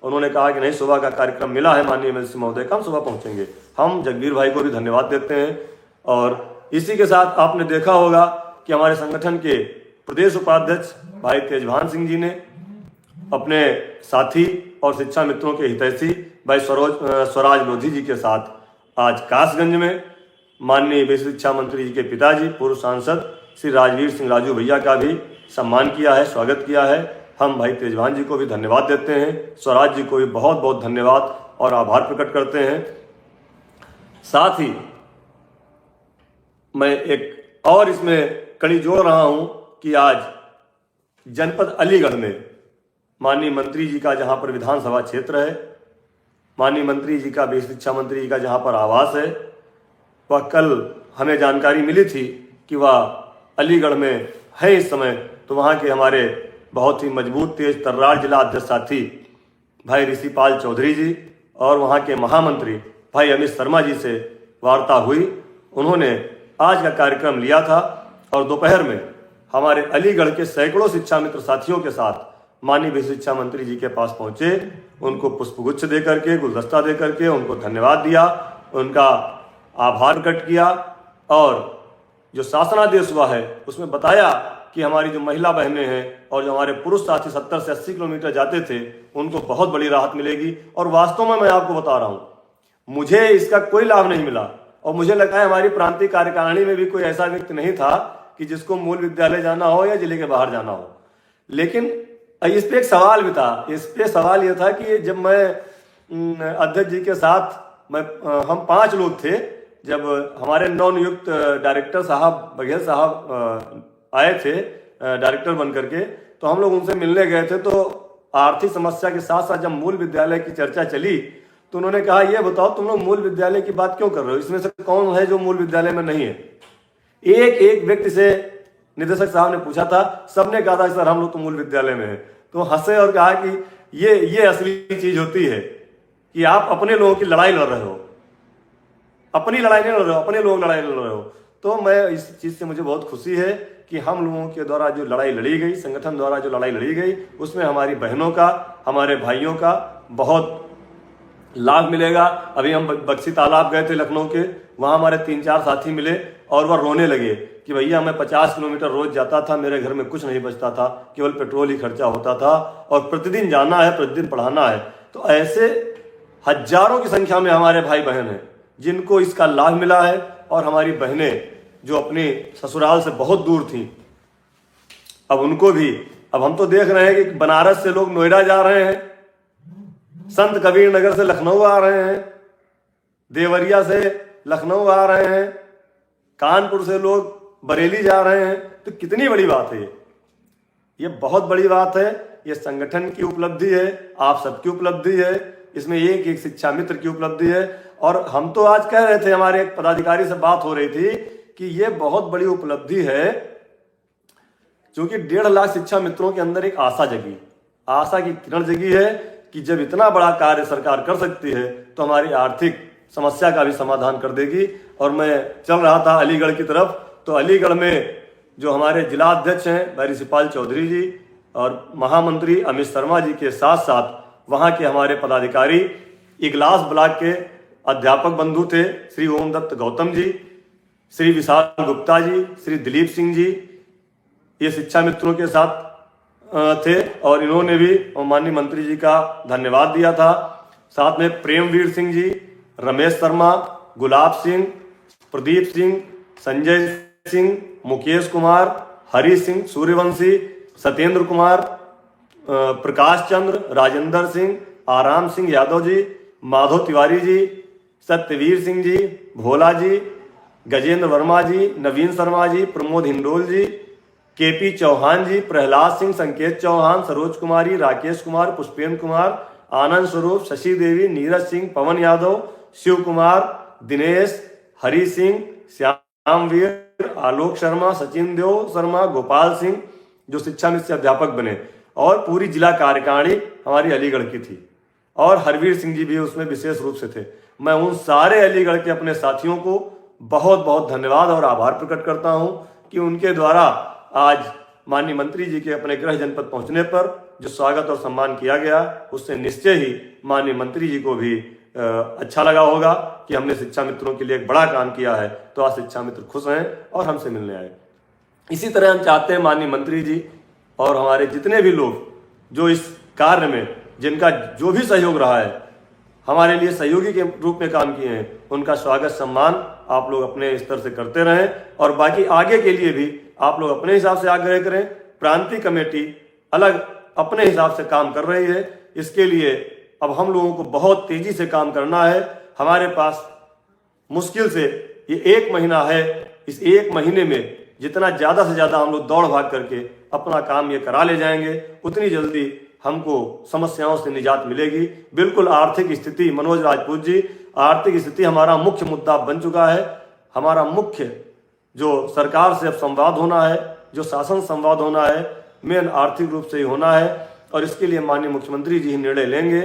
उन्होंने कहा कि नहीं, सुबह का कार्यक्रम मिला है माननीय एमएलसी महोदय का, हम सुबह पहुंचेंगे। हम जगबीर भाई को भी धन्यवाद देते हैं। और इसी के साथ आपने देखा होगा कि हमारे संगठन के प्रदेश उपाध्यक्ष भाई तेजभान सिंह जी ने अपने साथी और शिक्षा मित्रों के हितैषी भाई स्वराज लोधी जी के साथ आज कासगंज में माननीय विश्व शिक्षा मंत्री जी के पिताजी पूर्व सांसद श्री राजवीर सिंह राजू भैया का भी सम्मान किया है, स्वागत किया है। हम भाई तेजभान जी को भी धन्यवाद देते हैं, स्वराज जी को भी बहुत बहुत धन्यवाद और आभार प्रकट करते हैं। साथ ही मैं एक और इसमें कड़ी जोड़ रहा हूं कि आज जनपद अलीगढ़ में माननीय मंत्री जी का जहां पर विधानसभा क्षेत्र है, माननीय मंत्री जी का विश्व शिक्षा मंत्री जी का जहां पर आवास है, वह कल हमें जानकारी मिली थी कि वह अलीगढ़ में है इस समय। तो वहां के हमारे बहुत ही मजबूत तेज तर्रार जिला अध्यक्ष साथी भाई ऋषिपाल चौधरी जी और वहां के महामंत्री भाई अमित शर्मा जी से वार्ता हुई। उन्होंने आज का कार्यक्रम लिया था और दोपहर में हमारे अलीगढ़ के सैकड़ों शिक्षा मित्र साथियों के साथ माननीय विश्व शिक्षा मंत्री जी के पास पहुंचे, उनको पुष्पगुच्छ दे करके, गुलदस्ता दे करके उनको धन्यवाद दिया, उनका आभार प्रकट किया और जो शासनादेश हुआ है उसमें बताया कि हमारी जो महिला बहनें हैं और जो हमारे पुरुष साथी 70 से 80 किलोमीटर जाते थे उनको बहुत बड़ी राहत मिलेगी। और वास्तव में मैं आपको बता रहा हूं, मुझे इसका कोई लाभ नहीं मिला और मुझे लगा है हमारी प्रांतीय कार्यकारिणी में भी कोई ऐसा व्यक्ति नहीं था कि जिसको मूल विद्यालय जाना हो या जिले के बाहर जाना हो। लेकिन इस पे एक सवाल भी था, इस पे सवाल यह था कि जब मैं अध्यक्ष जी के साथ हम 5 लोग थे, जब हमारे नवनियुक्त डायरेक्टर साहब बघेल साहब आए थे डायरेक्टर बन करके, तो हम लोग उनसे मिलने गए थे। तो आर्थिक समस्या के साथ साथ जब मूल विद्यालय की चर्चा चली तो उन्होंने कहा, ये बताओ तुम लोग मूल विद्यालय की बात क्यों कर रहे हो, इसमें से कौन है जो मूल विद्यालय में नहीं है। एक व्यक्ति से निदेशक साहब ने पूछा था, सबने कहा था सर हम लोग तो मूल विद्यालय में है। तो हंसे और कहा कि ये असली चीज होती है कि आप अपने लोगों की लड़ाई लड़ रहे हो, अपनी लड़ाई नहीं लड़ रहे हो, अपने लोग लड़ाई लड़ रहे हो। तो मैं इस चीज से मुझे बहुत खुशी है कि हम लोगों के द्वारा जो लड़ाई लड़ी गई, संगठन द्वारा जो लड़ाई लड़ी गई, उसमें हमारी बहनों का, हमारे भाइयों का बहुत लाभ मिलेगा। अभी हम बक्सी तालाब गए थे लखनऊ के, वहां हमारे 3-4 साथी मिले और वह रोने लगे कि भैया मैं 50 किलोमीटर रोज जाता था, मेरे घर में कुछ नहीं बचता था, केवल पेट्रोल ही खर्चा होता था और प्रतिदिन जाना है, प्रतिदिन पढ़ाना है। तो ऐसे हजारों की संख्या में हमारे भाई बहन हैं जिनको इसका लाभ मिला है। और हमारी बहनें जो अपने ससुराल से बहुत दूर थी, अब उनको भी, अब हम तो देख रहे हैं कि बनारस से लोग नोएडा जा रहे हैं, संत कबीर नगर से लखनऊ आ रहे हैं, देवरिया से लखनऊ आ रहे हैं, कानपुर से लोग बरेली जा रहे हैं। तो कितनी बड़ी बात है ये बहुत बड़ी बात है। ये संगठन की उपलब्धि है, आप सबकी उपलब्धि है, इसमें एक शिक्षा मित्र की उपलब्धि है। और हम तो आज कह रहे थे, हमारे एक पदाधिकारी से बात हो रही थी कि ये बहुत बड़ी उपलब्धि है क्योंकि 1.5 लाख शिक्षा मित्रों के अंदर एक आशा जगी, आशा की किरण जगी है कि जब इतना बड़ा कार्य सरकार कर सकती है तो हमारी आर्थिक समस्या का भी समाधान कर देगी। और मैं चल रहा था अलीगढ़ की तरफ, तो अलीगढ़ में जो हमारे जिला अध्यक्ष हैं भाई ऋषिपाल चौधरी जी और महामंत्री अमित शर्मा जी के साथ साथ वहां के हमारे पदाधिकारी, इगलास ब्लॉक के अध्यापक बंधु थे श्री ओम दत्त गौतम जी, श्री विशाल गुप्ता जी, श्री दिलीप सिंह जी, ये शिक्षा मित्रों के साथ थे और इन्होंने भी माननीय मंत्री जी का धन्यवाद दिया था। साथ में प्रेमवीर सिंह जी, रमेश शर्मा, गुलाब सिंह, प्रदीप सिंह, संजय सिंह, मुकेश कुमार, हरि सिंह सूर्यवंशी, सत्येंद्र कुमार, प्रकाश चंद्र, राजेंद्र सिंह, आराम सिंह यादव जी, माधव तिवारी जी, सत्यवीर सिंह जी, भोला जी, गजेंद्र वर्मा जी, नवीन शर्मा जी, प्रमोद हिंडोल जी, केपी चौहान जी, प्रहलाद सिंह, संकेत चौहान, सरोज कुमारी, राकेश कुमार, पुष्पेंद्र कुमार, आनंद स्वरूप, शशि देवी, नीरज सिंह, पवन यादव, शिव कुमार, दिनेश, हरि सिंह, श्यामवीर, आलोक शर्मा, सचिन देव शर्मा, गोपाल सिंह जो शिक्षा मित्र अध्यापक बने, और पूरी जिला कार्यकारिणी हमारी अलीगढ़ की थी और हरवीर सिंह जी भी उसमें विशेष रूप से थे। मैं उन सारे अलीगढ़ के अपने साथियों को बहुत बहुत धन्यवाद और आभार प्रकट करता हूं कि उनके द्वारा आज माननीय मंत्री जी के अपने गृह जनपद पहुंचने पर जो स्वागत और सम्मान किया गया, उससे निश्चय ही माननीय मंत्री जी को भी अच्छा लगा होगा कि हमने शिक्षा मित्रों के लिए एक बड़ा काम किया है। तो आज शिक्षा मित्र खुश हैं और हमसे मिलने आए। इसी तरह हम चाहते हैं माननीय मंत्री जी और हमारे जितने भी लोग जो इस कार्य में जिनका जो भी सहयोग रहा है, हमारे लिए सहयोगी के रूप में काम किए हैं, उनका स्वागत सम्मान आप लोग अपने स्तर से करते रहें। और बाकी आगे के लिए भी आप लोग अपने हिसाब से आग्रह करें। प्रांतीय कमेटी अलग अपने हिसाब से काम कर रही है। इसके लिए अब हम लोगों को बहुत तेजी से काम करना है। हमारे पास मुश्किल से ये 1 महीना है। इस 1 महीने में जितना ज़्यादा से ज़्यादा हम लोग दौड़ भाग करके अपना काम ये करा ले जाएंगे, उतनी जल्दी हमको समस्याओं से निजात मिलेगी। बिल्कुल आर्थिक स्थिति, मनोज राजपूत जी, आर्थिक स्थिति हमारा मुख्य मुद्दा बन चुका है। हमारा मुख्य जो सरकार से अब संवाद होना है, जो शासन संवाद होना है, मेन आर्थिक रूप से ही होना है। और इसके लिए माननीय मुख्यमंत्री जी निर्णय लेंगे।